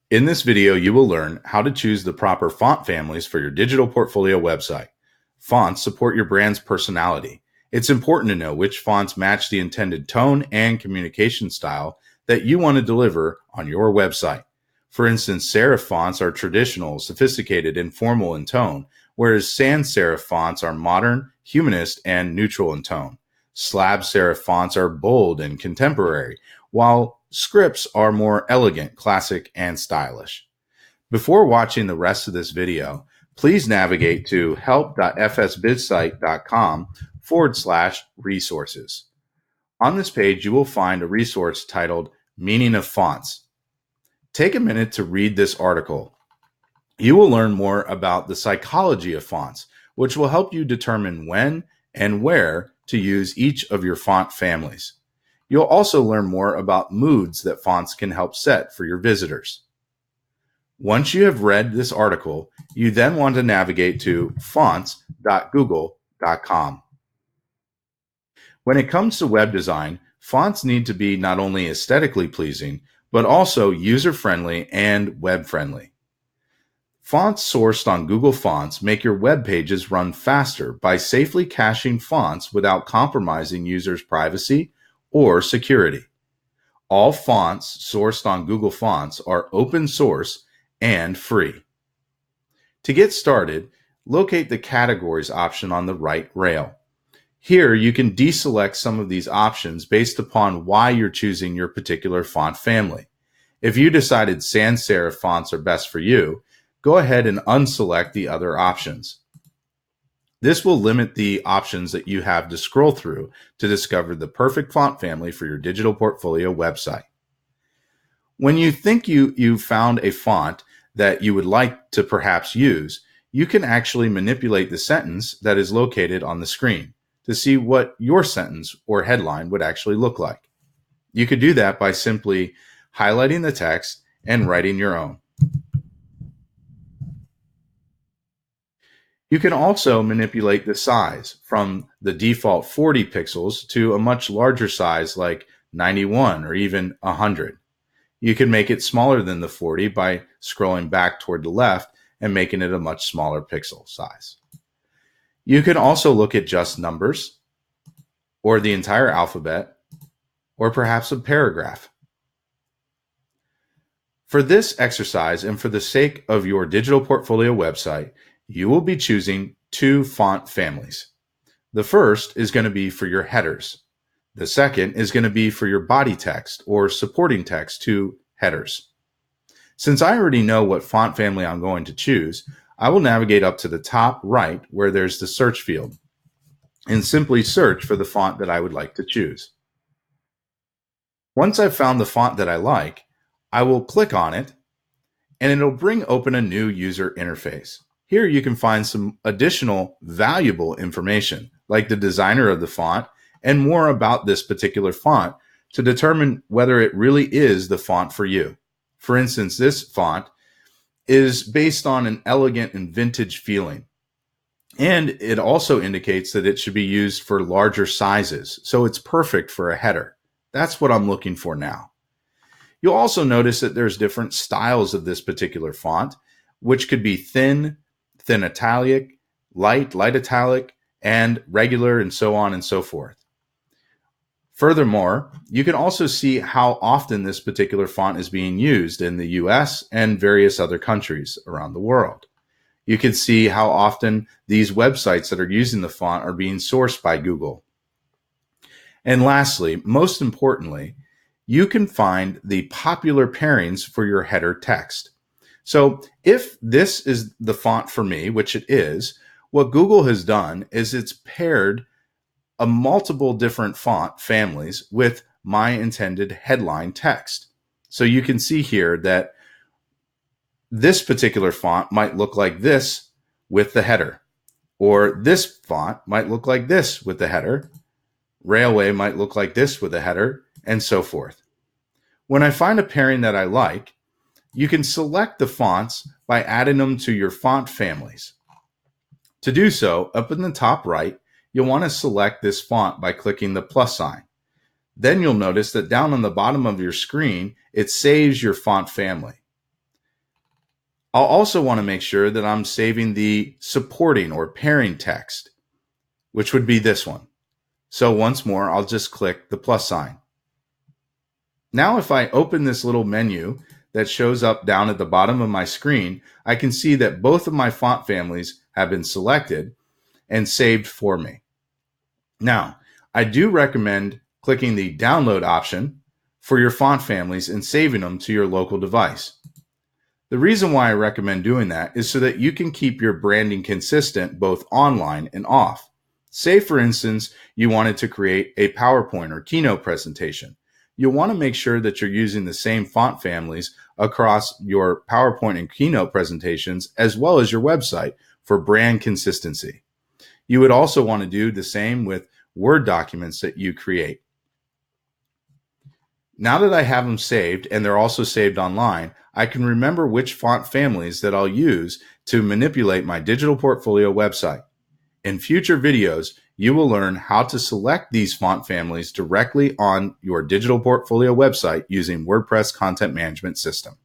In this video, you will learn how to choose the proper font families for your digital portfolio website. Fonts support your brand's personality. It's important to know which fonts match the intended tone and communication style that you want to deliver on your website. For instance, serif fonts are traditional, sophisticated, and formal in tone, whereas sans serif fonts are modern, humanist, and neutral in tone. Slab serif fonts are bold and contemporary, while scripts are more elegant, classic, and stylish. Before watching the rest of this video, please navigate to help.fsbidsite.com/resources. On this page, you will find a resource titled Meaning of Fonts. Take a minute to read this article. You will learn more about the psychology of fonts, which will help you determine when and where to use each of your font families. You'll also learn more about moods that fonts can help set for your visitors. Once you have read this article, you then want to navigate to fonts.google.com. When it comes to web design, fonts need to be not only aesthetically pleasing, but also user-friendly and web-friendly. Fonts sourced on Google Fonts make your web pages run faster by safely caching fonts without compromising users' privacy or security. All fonts sourced on Google Fonts are open source and free. To get started, locate the Categories option on the right rail. Here, you can deselect some of these options based upon why you're choosing your particular font family. If you decided sans serif fonts are best for you, go ahead and unselect the other options. This will limit the options that you have to scroll through to discover the perfect font family for your digital portfolio website. When you think you've found a font that you would like to perhaps use, you can actually manipulate the sentence that is located on the screen to see what your sentence or headline would actually look like. You could do that by simply highlighting the text and writing your own. You can also manipulate the size from the default 40 pixels to a much larger size like 91 or even 100. You can make it smaller than the 40 by scrolling back toward the left and making it a much smaller pixel size. You can also look at just numbers, or the entire alphabet, or perhaps a paragraph. For this exercise and for the sake of your digital portfolio website, you will be choosing two font families. The first is going to be for your headers. The second is going to be for your body text or supporting text to headers. Since I already know what font family I'm going to choose, I will navigate up to the top right where there's the search field and simply search for the font that I would like to choose. Once I've found the font that I like, I will click on it and it'll bring open a new user interface. Here you can find some additional valuable information, like the designer of the font and more about this particular font to determine whether it really is the font for you. For instance, this font is based on an elegant and vintage feeling. And it also indicates that it should be used for larger sizes, so it's perfect for a header. That's what I'm looking for now. You'll also notice that there's different styles of this particular font, which could be thin italic, light italic, and regular, and so on and so forth. Furthermore, you can also see how often this particular font is being used in the US and various other countries around the world. You can see how often these websites that are using the font are being sourced by Google. And lastly, most importantly, you can find the popular pairings for your header text. So if this is the font for me, which it is, what Google has done is it's paired a multiple different font families with my intended headline text. So you can see here that this particular font might look like this with the header, or this font might look like this with the header, Railway might look like this with the header, and so forth. When I find a pairing that I like, you can select the fonts by adding them to your font families. To do so, up in the top right, you'll want to select this font by clicking the plus sign. Then you'll notice that down on the bottom of your screen, it saves your font family. I'll also want to make sure that I'm saving the supporting or pairing text, which would be this one. So once more, I'll just click the plus sign. Now, if I open this little menu that shows up down at the bottom of my screen, I can see that both of my font families have been selected and saved for me. Now, I do recommend clicking the download option for your font families and saving them to your local device. The reason why I recommend doing that is so that you can keep your branding consistent both online and off. Say, for instance, you wanted to create a PowerPoint or Keynote presentation. You'll want to make sure that you're using the same font families across your PowerPoint and Keynote presentations as well as your website for brand consistency. You would also want to do the same with Word documents that you create. Now that I have them saved and they're also saved online, I can remember which font families that I'll use to manipulate my digital portfolio website. In future videos, you will learn how to select these font families directly on your digital portfolio website using WordPress Content Management System.